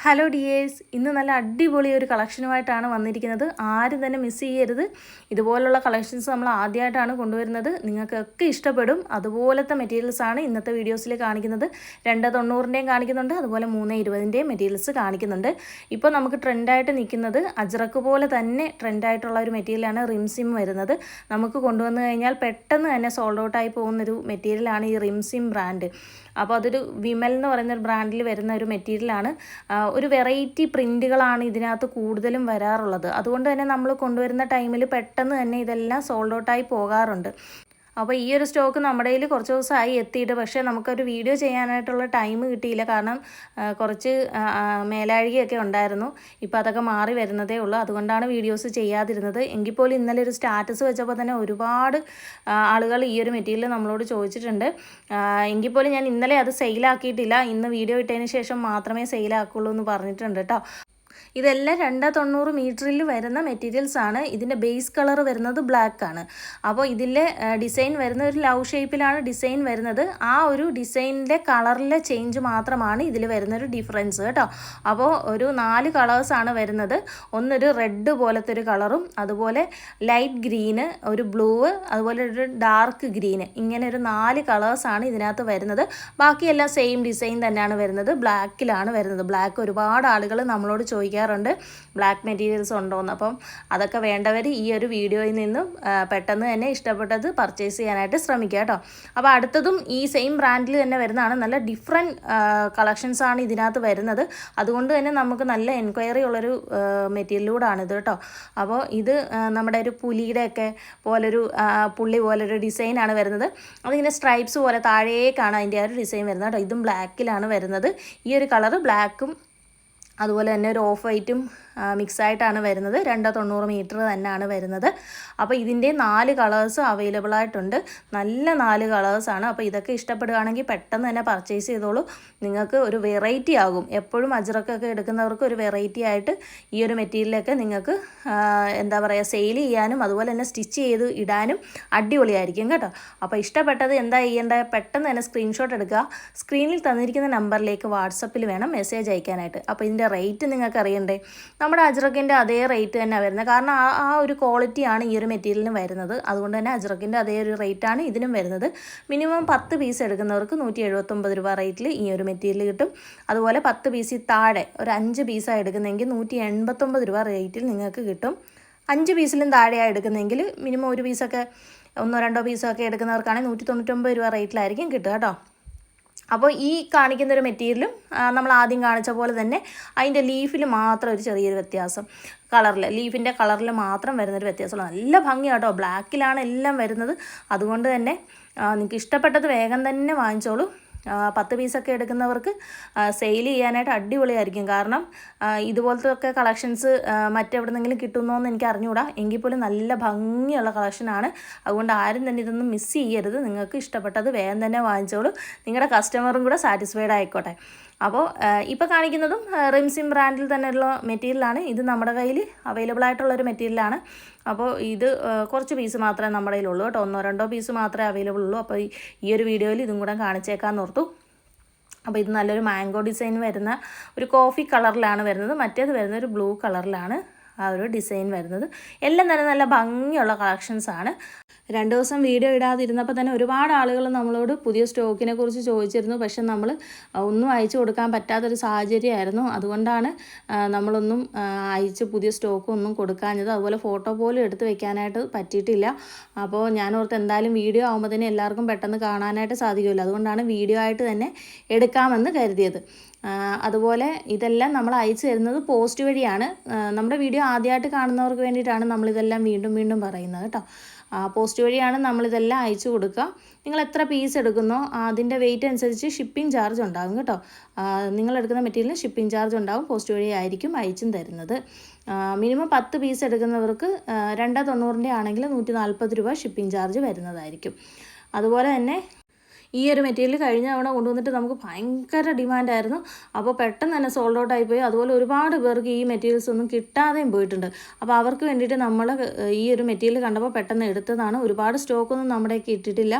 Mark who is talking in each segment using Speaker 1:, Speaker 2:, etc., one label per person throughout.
Speaker 1: Hello dears, ഇന്ന് നല്ല അടിപൊളി ഒരു കളക്ഷനുമായിട്ടാണ് വന്നിരിക്കുന്നത്. ആരും തന്നെ മിസ് ചെയ്യരുത്. ഇതുപോലുള്ള കളക്ഷൻസ് നമ്മൾ ആദ്യമായിട്ടാണ് കൊണ്ടുവരുന്നത്. നിങ്ങൾക്കൊക്കെ ഇഷ്ടപ്പെടും. അതുപോലത്തെ മെറ്റീരിയൽസാണ് ഇന്നത്തെ വീഡിയോസിൽ കാണിക്കുന്നത്. 290-ൻ്റെയും കാണിക്കുന്നുണ്ട്, അതുപോലെ 320-ൻ്റെയും മെറ്റീരിയൽസ് കാണിക്കുന്നുണ്ട്. ഇപ്പോൾ നമുക്ക് ട്രെൻഡായിട്ട് നിൽക്കുന്നത് അജ്രക്ക് പോലെ തന്നെ ട്രെൻഡായിട്ടുള്ള ഒരു മെറ്റീരിയലാണ് റിംസിം വരുന്നത്. നമുക്ക് കൊണ്ടുവന്നു കഴിഞ്ഞാൽ പെട്ടെന്ന് തന്നെ സോൾഡ് ഔട്ടായി പോകുന്നൊരു മെറ്റീരിയലാണ് ഈ റിംസിം ബ്രാൻഡ്. അപ്പോൾ അതൊരു വിമൽ എന്ന് പറയുന്നൊരു ബ്രാൻഡിൽ വരുന്ന ഒരു മെറ്റീരിയലാണ്. ഒരു വെറൈറ്റി പ്രിൻറ്റുകളാണ് ഇതിനകത്ത് കൂടുതലും വരാറുള്ളത്. അതുകൊണ്ട് തന്നെ നമ്മൾ കൊണ്ടുവരുന്ന ടൈമിൽ പെട്ടെന്ന് തന്നെ ഇതെല്ലാം സോൾഡ് ഔട്ടായി പോകാറുണ്ട്. അപ്പോൾ ഈ ഒരു സ്റ്റോക്ക് നമ്മുടെ കയ്യിൽ കുറച്ച് ദിവസമായി എത്തിയിട്ട്, പക്ഷേ നമുക്കൊരു വീഡിയോ ചെയ്യാനായിട്ടുള്ള ടൈം കിട്ടിയില്ല. കാരണം കുറച്ച് മേലാഴികയൊക്കെ ഉണ്ടായിരുന്നു. ഇപ്പോൾ അതൊക്കെ മാറി വരുന്നതേ ഉള്ളൂ. അതുകൊണ്ടാണ് വീഡിയോസ് ചെയ്യാതിരുന്നത്. എങ്കിൽ പോലും ഇന്നലെ ഒരു സ്റ്റാറ്റസ് വെച്ചപ്പോൾ തന്നെ ഒരുപാട് ആളുകൾ ഈ ഒരു മെറ്റീരിയൽ നമ്മളോട് ചോദിച്ചിട്ടുണ്ട്. എങ്കിൽ പോലും ഞാൻ ഇന്നലെ അത് സെയിലാക്കിയിട്ടില്ല. ഇന്ന് വീഡിയോ ഇട്ടതിന് ശേഷം മാത്രമേ സെയിലാക്കുള്ളൂ എന്ന് പറഞ്ഞിട്ടുണ്ട് കേട്ടോ. ഇതെല്ലാം 290 മീറ്ററിൽ വരുന്ന മെറ്റീരിയൽസാണ്. ഇതിൻ്റെ ബേസ് കളർ വരുന്നത് ബ്ലാക്ക് ആണ്. അപ്പോൾ ഇതിലെ ഡിസൈൻ വരുന്ന ഒരു ലവ് ഷേപ്പിലാണ് ഡിസൈൻ വരുന്നത്. ആ ഒരു ഡിസൈനിൻ്റെ കളറിലെ ചേഞ്ച് മാത്രമാണ് ഇതിൽ വരുന്നൊരു ഡിഫറൻസ് കേട്ടോ. അപ്പോൾ ഒരു 4 കളേഴ്സാണ് വരുന്നത്. ഒന്നൊരു റെഡ് പോലത്തെ ഒരു കളറും, അതുപോലെ ലൈറ്റ് ഗ്രീന്, ഒരു ബ്ലൂ, അതുപോലെ ഒരു ഡാർക്ക് ഗ്രീന്, ഇങ്ങനെ ഒരു 4 കളേഴ്സാണ് ഇതിനകത്ത് വരുന്നത്. ബാക്കിയെല്ലാം സെയിം ഡിസൈൻ തന്നെയാണ് വരുന്നത്. ബ്ലാക്കിലാണ് വരുന്നത്. ബ്ലാക്ക് ഒരുപാട് ആളുകൾ നമ്മളോട് ചോദിക്കാറുണ്ട് ബ്ലാക്ക് മെറ്റീരിയൽസ് ഉണ്ടോയെന്ന്. അപ്പം അതൊക്കെ വേണ്ടവർ ഈ ഒരു വീഡിയോയിൽ നിന്നും പെട്ടെന്ന് തന്നെ ഇഷ്ടപ്പെട്ടത് പർച്ചേസ് ചെയ്യാനായിട്ട് ശ്രമിക്കുക കേട്ടോ. അപ്പോൾ അടുത്തതും ഈ സെയിം ബ്രാൻഡിൽ തന്നെ വരുന്നതാണ്. നല്ല ഡിഫറെൻറ്റ് കളക്ഷൻസാണ് ഇതിനകത്ത് വരുന്നത്. അതുകൊണ്ട് തന്നെ നമുക്ക് നല്ല എൻക്വയറി ഉള്ളൊരു മെറ്റീരിയലൂടാണ് ഇത് കേട്ടോ. അപ്പോൾ ഇത് നമ്മുടെ ഒരു പുലിയുടെയൊക്കെ പോലൊരു പുള്ളി പോലൊരു ഡിസൈനാണ് വരുന്നത്. അതിങ്ങനെ സ്ട്രൈപ്സ് പോലെ താഴേക്കാണ് അതിൻ്റെ ആ ഒരു ഡിസൈൻ വരുന്നത് കേട്ടോ. ഇതും ബ്ലാക്കിലാണ് വരുന്നത്. ഈ ഒരു കളറ് ബ്ലാക്കും അതുപോലെ തന്നെ ഒരു ഓഫ് വൈറ്റും മിക്സായിട്ടാണ് വരുന്നത്. 290 മീറ്റർ തന്നെയാണ് വരുന്നത്. അപ്പോൾ ഇതിൻ്റെ 4 കളേഴ്സ് അവൈലബിൾ ആയിട്ടുണ്ട്. നല്ല 4 കളേഴ്സാണ്. അപ്പോൾ ഇതൊക്കെ ഇഷ്ടപ്പെടുകയാണെങ്കിൽ പെട്ടെന്ന് തന്നെ പർച്ചേസ് ചെയ്തോളൂ. നിങ്ങൾക്ക് ഒരു വെറൈറ്റി ആകും. എപ്പോഴും അജ്രക്കൊക്കെ എടുക്കുന്നവർക്ക് ഒരു വെറൈറ്റി ആയിട്ട് ഈ ഒരു മെറ്റീരിയലൊക്കെ നിങ്ങൾക്ക് എന്താ പറയുക, സെയിൽ ചെയ്യാനും അതുപോലെ തന്നെ സ്റ്റിച്ച് ചെയ്ത് ഇടാനും അടിപൊളിയായിരിക്കും കേട്ടോ. അപ്പോൾ ഇഷ്ടപ്പെട്ടത് എന്താ ചെയ്യേണ്ടത്, പെട്ടെന്ന് തന്നെ സ്ക്രീൻഷോട്ട് എടുക്കുക. സ്ക്രീനിൽ തന്നിരിക്കുന്ന നമ്പറിലേക്ക് വാട്സപ്പിൽ വേണം മെസ്സേജ് അയക്കാനായിട്ട്. അപ്പോൾ ഇതിൻ്റെ റേറ്റ് നിങ്ങൾക്ക് അറിയണ്ടേ. നമ്മുടെ അജ്രക്കിൻ്റെ അതേ റേറ്റ് തന്നെ വരുന്നത്. കാരണം ആ ഒരു ക്വാളിറ്റിയാണ് ഈ ഒരു മെറ്റീരിയലിന് വരുന്നത്. അതുകൊണ്ട് തന്നെ അജ്രക്കിൻ്റെ അതേ ഒരു റേറ്റാണ് ഇതിനും വരുന്നത്. മിനിമം 10 പീസ് എടുക്കുന്നവർക്ക് 179 രൂപ റേറ്റിൽ ഈ ഒരു മെറ്റീരിയൽ കിട്ടും. അതുപോലെ 10 പീസിൽ താഴെ ഒരു 5 പീസാണ് എടുക്കുന്നതെങ്കിൽ 189 രൂപ റേറ്റിൽ നിങ്ങൾക്ക് കിട്ടും. 5 പീസിലും താഴെയാണ് എടുക്കുന്നതെങ്കിൽ മിനിമം ഒരു പീസൊക്കെ 1-2 പീസൊക്കെ എടുക്കുന്നവർക്കാണെങ്കിൽ 199 രൂപ റേറ്റിലായിരിക്കും കിട്ടുക കേട്ടോ. അപ്പോൾ ഈ കാണിക്കുന്നൊരു മെറ്റീരിയലും നമ്മൾ ആദ്യം കാണിച്ച പോലെ തന്നെ അതിൻ്റെ ലീഫിൽ മാത്രം ഒരു ചെറിയൊരു വ്യത്യാസം, കളറിൽ ലീഫിൻ്റെ കളറിൽ മാത്രം വരുന്നൊരു വ്യത്യാസമുള്ള നല്ല ഭംഗിയാണ് കേട്ടോ. ബ്ലാക്കിലാണ് എല്ലാം വരുന്നത്. അതുകൊണ്ട് തന്നെ നിങ്ങൾക്ക് ഇഷ്ടപ്പെട്ടത് വേഗം തന്നെ വാങ്ങിച്ചോളൂ. 10 പീസൊക്കെ എടുക്കുന്നവർക്ക് സെയിൽ ചെയ്യാനായിട്ട് അടിപൊളിയായിരിക്കും. കാരണം ഇതുപോലത്തെ ഒക്കെ കളക്ഷൻസ് മറ്റെവിടെന്നെങ്കിലും കിട്ടുന്നോന്ന് എനിക്ക് അറിഞ്ഞുകൂടാ. എങ്കിൽ പോലും നല്ല ഭംഗിയുള്ള കളക്ഷനാണ്. അതുകൊണ്ട് ആരും തന്നെ ഇതൊന്നും മിസ് ചെയ്യരുത്. നിങ്ങൾക്ക് ഇഷ്ടപ്പെട്ടത് വേഗം തന്നെ വാങ്ങിച്ചോളൂ. നിങ്ങളുടെ കസ്റ്റമറും കൂടെ സാറ്റിസ്ഫൈഡ് ആയിക്കോട്ടെ. അപ്പോൾ ഇപ്പോൾ കാണിക്കുന്നതും റിംസിം ബ്രാൻഡിൽ തന്നെയുള്ള മെറ്റീരിയലാണ്. ഇത് നമ്മുടെ കയ്യിൽ അവൈലബിൾ ആയിട്ടുള്ളൊരു മെറ്റീരിയലാണ്. അപ്പോൾ ഇത് കുറച്ച് പീസ് മാത്രമേ നമ്മുടെ കയ്യിലുള്ളൂ കേട്ടോ. 1-2 പീസ് മാത്രമേ അവൈലബിൾ ഉള്ളൂ. അപ്പോൾ ഈ ഒരു വീഡിയോയിൽ ഇതും കൂടെ കാണിച്ചേക്കാമെന്ന് ഓർത്തു. അപ്പോൾ ഇത് നല്ലൊരു മാംഗോ ഡിസൈൻ വരുന്ന ഒരു കോഫി കളറിലാണ് വരുന്നത്. മറ്റേത് വരുന്ന ഒരു ബ്ലൂ കളറിലാണ് ആ ഒരു ഡിസൈൻ വരുന്നത്. എല്ലാം തന്നെ നല്ല ഭംഗിയുള്ള കളക്ഷൻസാണ്. 2 ദിവസം വീഡിയോ ഇടാതിരുന്നപ്പോൾ തന്നെ ഒരുപാട് ആളുകൾ നമ്മളോട് പുതിയ സ്റ്റോക്കിനെ കുറിച്ച് ചോദിച്ചിരുന്നു. പക്ഷെ നമ്മൾ ഒന്നും അയച്ചു കൊടുക്കാൻ പറ്റാത്തൊരു സാഹചര്യമായിരുന്നു. അതുകൊണ്ടാണ് നമ്മളൊന്നും പുതിയ സ്റ്റോക്കൊന്നും കൊടുക്കാഞ്ഞത്. അതുപോലെ ഫോട്ടോ പോലും എടുത്ത് വെക്കാനായിട്ട് പറ്റിയിട്ടില്ല. അപ്പോൾ ഞാൻ ഓർത്ത് എന്തായാലും വീഡിയോ ആകുമ്പോൾ തന്നെ എല്ലാവർക്കും പെട്ടെന്ന് കാണാനായിട്ട് സാധിക്കുമല്ലോ. അതുകൊണ്ടാണ് വീഡിയോ ആയിട്ട് തന്നെ എടുക്കാമെന്ന് കരുതിയത്. അതുപോലെ ഇതെല്ലാം നമ്മൾ അയച്ചു തരുന്നത് പോസ്റ്റ് വഴിയാണ്. നമ്മുടെ വീഡിയോ ആദ്യമായിട്ട് കാണുന്നവർക്ക് വേണ്ടിയിട്ടാണ് നമ്മളിതെല്ലാം വീണ്ടും വീണ്ടും പറയുന്നത് കേട്ടോ. പോസ്റ്റ് വഴിയാണ് നമ്മളിതെല്ലാം അയച്ചു കൊടുക്കുക. നിങ്ങൾ എത്ര പീസ് എടുക്കുന്നോ അതിൻ്റെ വെയിറ്റ് അനുസരിച്ച് ഷിപ്പിംഗ് ചാർജ് ഉണ്ടാകും കേട്ടോ. നിങ്ങളെടുക്കുന്ന മെറ്റീരിയലിന് ഷിപ്പിംഗ് ചാർജ് ഉണ്ടാകും. പോസ്റ്റ് വഴി ആയിരിക്കും അയച്ചും തരുന്നത്. മിനിമം 10 പീസ് എടുക്കുന്നവർക്ക് 290-ൻ്റെ ആണെങ്കിൽ 140 രൂപ ഷിപ്പിംഗ് ചാർജ് വരുന്നതായിരിക്കും. അതുപോലെ തന്നെ ഈ ഒരു മെറ്റീരിയൽ കഴിഞ്ഞ തവണ കൊണ്ടുവന്നിട്ട് നമുക്ക് ഭയങ്കര ഡിമാൻഡായിരുന്നു. അപ്പോൾ പെട്ടെന്ന് തന്നെ സോൾഡ് ഔട്ട് ആയിപ്പോയി. അതുപോലെ ഒരുപാട് പേർക്ക് ഈ മെറ്റീരിയൽസ് ഒന്നും കിട്ടാതെയും പോയിട്ടുണ്ട്. അപ്പോൾ അവർക്ക് വേണ്ടിയിട്ട് നമ്മൾ ഈ ഒരു മെറ്റീരിയൽ കണ്ടപ്പോൾ പെട്ടെന്ന് എടുത്തതാണ്. ഒരുപാട് സ്റ്റോക്കൊന്നും നമ്മുടെയൊക്കെ ഇട്ടിട്ടില്ല,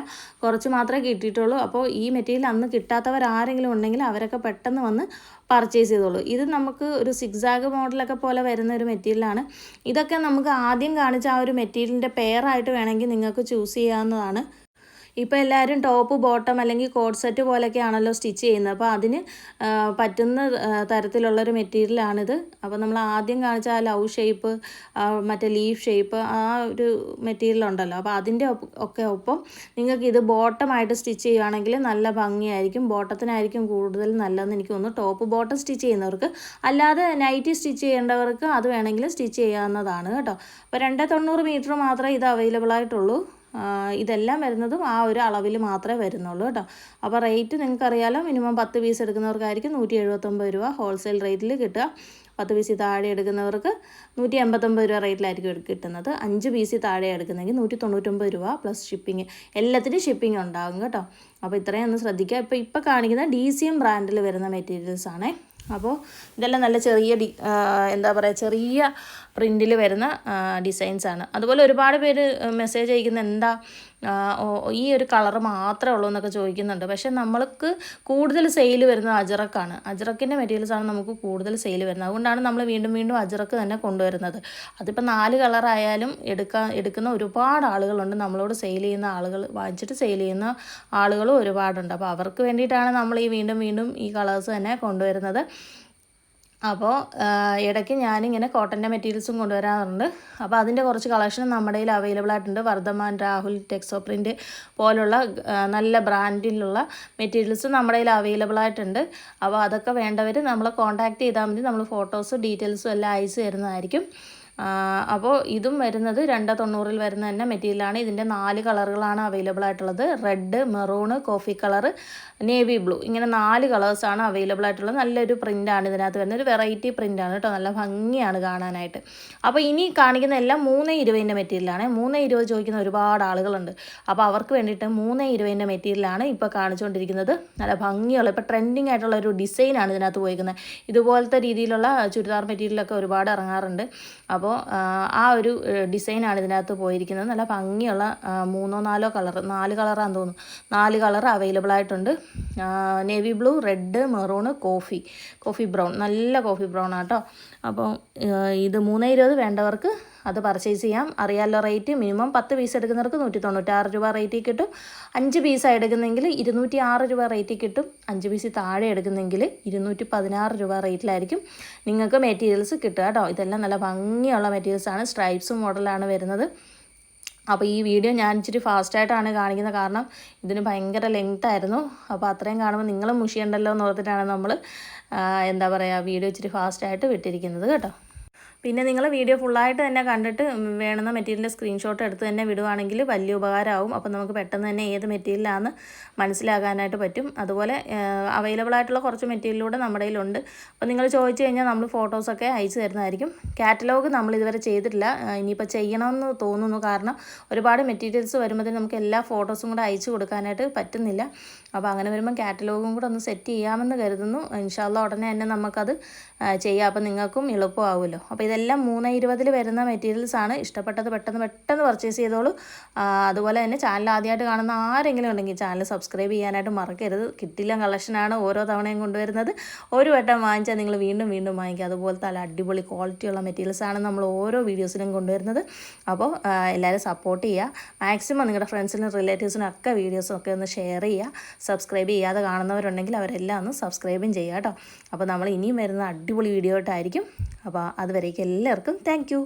Speaker 1: കുറച്ച് മാത്രമേ കിട്ടിയിട്ടുള്ളൂ. അപ്പോൾ ഈ മെറ്റീരിയൽ അന്ന് കിട്ടാത്തവരാരെങ്കിലും ഉണ്ടെങ്കിൽ അവരൊക്കെ പെട്ടെന്ന് വന്ന് പർച്ചേസ് ചെയ്തോളൂ. ഇത് നമുക്ക് ഒരു സിക്സാഗ് മോഡലൊക്കെ പോലെ വരുന്ന ഒരു മെറ്റീരിയലാണ്. ഇതൊക്കെ നമുക്ക് ആദ്യം കാണിച്ച ആ ഒരു മെറ്റീരിയലിൻ്റെ പെയറായിട്ട് വേണമെങ്കിൽ നിങ്ങൾക്ക് ചൂസ് ചെയ്യാവുന്നതാണ്. ഇപ്പോൾ എല്ലാവരും ടോപ്പ് ബോട്ടം അല്ലെങ്കിൽ കോഡ് സെറ്റ് പോലെയൊക്കെയാണല്ലോ സ്റ്റിച്ച് ചെയ്യുന്നത്. അപ്പോൾ അതിന് പറ്റുന്ന തരത്തിലുള്ളൊരു മെറ്റീരിയലാണിത്. അപ്പോൾ നമ്മൾ ആദ്യം കാണിച്ച ആ ലവ് ഷേപ്പ്, മറ്റേ ലീഫ് ഷേപ്പ്, ആ ഒരു മെറ്റീരിയൽ ഉണ്ടല്ലോ, അപ്പോൾ അതിൻ്റെ ഒക്കെ ഒപ്പം നിങ്ങൾക്ക് ഇത് ബോട്ടമായിട്ട് സ്റ്റിച്ച് ചെയ്യുകയാണെങ്കിൽ നല്ല ഭംഗിയായിരിക്കും. ബോട്ടത്തിനായിരിക്കും കൂടുതൽ നല്ലതെന്ന് എനിക്ക് തോന്നുന്നു. ടോപ്പ് ബോട്ടം സ്റ്റിച്ച് ചെയ്യുന്നവർക്ക്, അല്ലാതെ നൈറ്റി സ്റ്റിച്ച് ചെയ്യേണ്ടവർക്ക് അത് വേണമെങ്കിൽ സ്റ്റിച്ച് ചെയ്യാവുന്നതാണ് കേട്ടോ. അപ്പോൾ 290 മീറ്റർ മാത്രമേ ഇത് അവൈലബിൾ ആയിട്ടുള്ളൂ. ഇതെല്ലാം വരുന്നതും ആ ഒരു അളവിൽ മാത്രമേ വരുന്നുള്ളൂ കേട്ടോ. അപ്പോൾ റേറ്റ് നിങ്ങൾക്കറിയാലോ, മിനിമം 10 പീസ് എടുക്കുന്നവർക്കായിരിക്കും 179 രൂപ ഹോൾസെയിൽ റേറ്റിൽ കിട്ടുക. 10 പീസ് താഴെ എടുക്കുന്നവർക്ക് 189 രൂപ റേറ്റിലായിരിക്കും കിട്ടുന്നത്. 5 പീസ് താഴെ എടുക്കുന്നെങ്കിൽ 199 രൂപ പ്ലസ് ഷിപ്പിംഗ്. എല്ലാത്തിനും ഷിപ്പിംഗ് ഉണ്ടാകും കേട്ടോ. അപ്പോൾ ഇത്രയും ഒന്ന് ശ്രദ്ധിക്കുക. ഇപ്പോൾ കാണിക്കുന്ന DCM ബ്രാൻഡിൽ വരുന്ന മെറ്റീരിയൽസ് ആണേ. അപ്പോൾ ഇതെല്ലാം നല്ല ചെറിയ എന്താ പറയുക, ചെറിയ പ്രിൻറ്റിൽ വരുന്ന ഡിസൈൻസാണ്. അതുപോലെ ഒരുപാട് പേര് മെസ്സേജ് അയക്കുന്ന എന്താ ഈ ഒരു കളറ് മാത്രമേ ഉള്ളൂ എന്നൊക്കെ ചോദിക്കുന്നുണ്ട്. പക്ഷേ നമ്മൾക്ക് കൂടുതൽ സെയിൽ വരുന്നത് അജറക്കാണ്. അജറക്കിൻ്റെ മെറ്റീരിയൽസാണ് നമുക്ക് കൂടുതൽ സെയിൽ വരുന്നത്. അതുകൊണ്ടാണ് നമ്മൾ വീണ്ടും വീണ്ടും അജറക്ക് തന്നെ കൊണ്ടുവരുന്നത്. അതിപ്പോൾ 4 കളറായാലും എടുക്കുന്ന ഒരുപാട് ആളുകളുണ്ട്. നമ്മളോട് സെയിൽ ചെയ്യുന്ന ആളുകൾ, വാങ്ങിച്ചിട്ട് സെയിൽ ചെയ്യുന്ന ആളുകളും ഒരുപാടുണ്ട്. അപ്പോൾ അവർക്ക് വേണ്ടിയിട്ടാണ് നമ്മൾ ഈ വീണ്ടും വീണ്ടും ഈ കളേഴ്സ് തന്നെ കൊണ്ടുവരുന്നത്. അപ്പോൾ ഇടയ്ക്ക് ഞാനിങ്ങനെ കോട്ടൻ്റെ മെറ്റീരിയൽസും കൊണ്ടുവരാറുണ്ട്. അപ്പോൾ അതിൻ്റെ കുറച്ച് കളക്ഷൻ നമ്മുടെ കയ്യിൽ അവൈലബിൾ ആയിട്ടുണ്ട്. വർദ്ധമാൻ, രാഹുൽ, ടെക്സോ പ്രിൻ്റ് പോലുള്ള നല്ല ബ്രാൻഡിലുള്ള മെറ്റീരിയൽസ് നമ്മുടെ കയ്യിൽ അവൈലബിൾ ആയിട്ടുണ്ട്. അപ്പോൾ അതൊക്കെ വേണ്ടവർ നമ്മളെ കോൺടാക്റ്റ് ചെയ്താൽ മതി. നമ്മൾ ഫോട്ടോസും ഡീറ്റെയിൽസും എല്ലാം അയച്ചു തരുന്നതായിരിക്കും. അപ്പോൾ ഇതും വരുന്നത് 290 വരുന്ന തന്നെ മെറ്റീരിയലാണ്. ഇതിൻ്റെ 4 കളറുകളാണ് അവൈലബിൾ ആയിട്ടുള്ളത്. Red, maroon, coffee colour, navy blue, ഇങ്ങനെ 4 കളേഴ്സാണ് അവൈലബിൾ ആയിട്ടുള്ളത്. നല്ലൊരു പ്രിൻ്റാണ് ഇതിനകത്ത് വരുന്നത്. ഒരു വെറൈറ്റി പ്രിൻ്റാണ് കേട്ടോ, നല്ല ഭംഗിയാണ് കാണാനായിട്ട്. അപ്പോൾ ഇനി കാണിക്കുന്ന എല്ലാം 320 മെറ്റീരിയലാണ്. 320 ചോദിക്കുന്ന ഒരുപാട് ആളുകളുണ്ട്. അപ്പോൾ അവർക്ക് വേണ്ടിയിട്ട് 320 മെറ്റീരിയലാണ് ഇപ്പോൾ കാണിച്ചുകൊണ്ടിരിക്കുന്നത്. നല്ല ഭംഗിയുള്ള, ഇപ്പോൾ ട്രെൻഡിങ് ആയിട്ടുള്ള ഒരു ഡിസൈനാണ് ഇതിനകത്ത് പോയിരിക്കുന്നത്. ഇതുപോലത്തെ രീതിയിലുള്ള ചുരിദാർ മെറ്റീരിയലൊക്കെ ഒരുപാട് ഇറങ്ങാറുണ്ട്. അപ്പോൾ ആ ഒരു ഡിസൈനാണ് ഇതിനകത്ത് പോയിരിക്കുന്നത്. നല്ല ഭംഗിയുള്ള 3-4 കളർ, 4 കളറാണെന്ന് തോന്നുന്നു, 4 കളർ അവൈലബിൾ ആയിട്ടുണ്ട്. Navy blue, red, maroon, coffee brown, നല്ല കോഫി ബ്രൗൺ ആട്ടോ. അപ്പോൾ ഇത് 320 വേണ്ടവർക്ക് അത് പർച്ചേസ് ചെയ്യാം. അറിയാമല്ലോ റേറ്റ്. മിനിമം 10 പീസ് എടുക്കുന്നവർക്ക് 196 രൂപ റേറ്റിൽ കിട്ടും. 5 പീസാണ് എടുക്കുന്നെങ്കിൽ 206 രൂപ റേറ്റിൽ കിട്ടും. 5 പീസ് താഴെ എടുക്കുന്നെങ്കിൽ 216 രൂപ റേറ്റിലായിരിക്കും നിങ്ങൾക്ക് മെറ്റീരിയൽസ് കിട്ടുക കേട്ടോ. ഇതെല്ലാം നല്ല ഭംഗിയുള്ള മെറ്റീരിയൽസാണ്. സ്ട്രൈപ്സ് മോഡലാണ് വരുന്നത്. അപ്പോൾ ഈ വീഡിയോ ഞാൻ ഇച്ചിരി ഫാസ്റ്റായിട്ടാണ് കാണിക്കുന്നത്, കാരണം ഇതിന് ഭയങ്കര ലെങ്ത് ആയിരുന്നു. അപ്പോൾ അത്രയും കാണുമ്പോൾ നിങ്ങളും മുഷിയുണ്ടല്ലോ എന്ന് ഓർത്തിട്ടാണ് നമ്മൾ എന്താ പറയുക, വീഡിയോ ഇച്ചിരി ഫാസ്റ്റായിട്ട് വിട്ടിരിക്കുന്നത് കേട്ടോ. പിന്നെ നിങ്ങൾ വീഡിയോ ഫുള്ളായിട്ട് തന്നെ കണ്ടിട്ട് വേണമെന്ന മെറ്റീരിയലിൻ്റെ സ്ക്രീൻഷോട്ട് എടുത്ത് തന്നെ വിടുവാണെങ്കിൽ വലിയ ഉപകാരമാവും. അപ്പോൾ നമുക്ക് പെട്ടെന്ന് തന്നെ ഏത് മെറ്റീരിയലാണെന്ന് മനസ്സിലാക്കാനായിട്ട് പറ്റും. അതുപോലെ അവൈലബിൾ ആയിട്ടുള്ള കുറച്ച് മെറ്റീരിയലൂടെ നമ്മുടെ കയ്യിലുണ്ട്. അപ്പോൾ നിങ്ങൾ ചോദിച്ചു കഴിഞ്ഞാൽ നമ്മൾ ഫോട്ടോസൊക്കെ അയച്ചു തരുന്നതായിരിക്കും. കാറ്റലോഗ് നമ്മൾ ഇതുവരെ ചെയ്തിട്ടില്ല, ഇനിയിപ്പോൾ ചെയ്യണമെന്ന് തോന്നുന്നു. കാരണം ഒരുപാട് മെറ്റീരിയൽസ് വരുമ്പോഴത്തേക്കും നമുക്ക് എല്ലാ ഫോട്ടോസും കൂടെ അയച്ചു കൊടുക്കാനായിട്ട് പറ്റുന്നില്ല. അപ്പോൾ അങ്ങനെ വരുമ്പോൾ കാറ്റലോഗും കൂടെ ഒന്ന് സെറ്റ് ചെയ്യാമെന്ന് കരുതുന്നു. ഇൻഷാ അല്ലാഹ് ഉടനെ തന്നെ നമുക്കത് ചെയ്യാം. അപ്പോൾ നിങ്ങൾക്കും എളുപ്പമാവുമല്ലോ. അപ്പോൾ ഇതെല്ലാം 320 വരുന്ന മെറ്റീരിയൽസാണ്. ഇഷ്ടപ്പെട്ടത് പെട്ടെന്ന് പർച്ചേസ് ചെയ്തോളൂ. അതുപോലെ തന്നെ ചാനൽ ആദ്യമായിട്ട് കാണുന്ന ആരെങ്കിലും ഉണ്ടെങ്കിൽ ചാനൽ സബ്സ്ക്രൈബ് ചെയ്യാനായിട്ട് മറക്കരുത്. കിട്ടില്ല കളക്ഷനാണ് ഓരോ തവണയും കൊണ്ടുവരുന്നത്. ഒരു വട്ടം വാങ്ങിച്ചാൽ നിങ്ങൾ വീണ്ടും വീണ്ടും വാങ്ങിക്കുക. അതുപോലത്തെ നല്ല അടിപൊളി ക്വാളിറ്റിയുള്ള മെറ്റീരിയൽസാണ് നമ്മൾ ഓരോ വീഡിയോസിലും കൊണ്ടുവരുന്നത്. അപ്പോൾ എല്ലാവരും സപ്പോർട്ട് ചെയ്യുക. മാക്സിമം നിങ്ങളുടെ ഫ്രണ്ട്സിനും റിലേറ്റീവ്സിനും ഒക്കെ വീഡിയോസൊക്കെ ഒന്ന് ഷെയർ ചെയ്യുക. സബ്സ്ക്രൈബ് ചെയ്യാതെ കാണുന്നവരുണ്ടെങ്കിൽ അവരെല്ലാം ഒന്ന് സബ്സ്ക്രൈബും ചെയ്യുക കേട്ടോ. അപ്പോൾ നമ്മൾ ഇനിയും വരുന്ന അടിപൊളി വീഡിയോ ആയിട്ടായിരിക്കും. അപ്പോൾ അതുവരേക്കും എല്ലാവർക്കും താങ്ക് യു.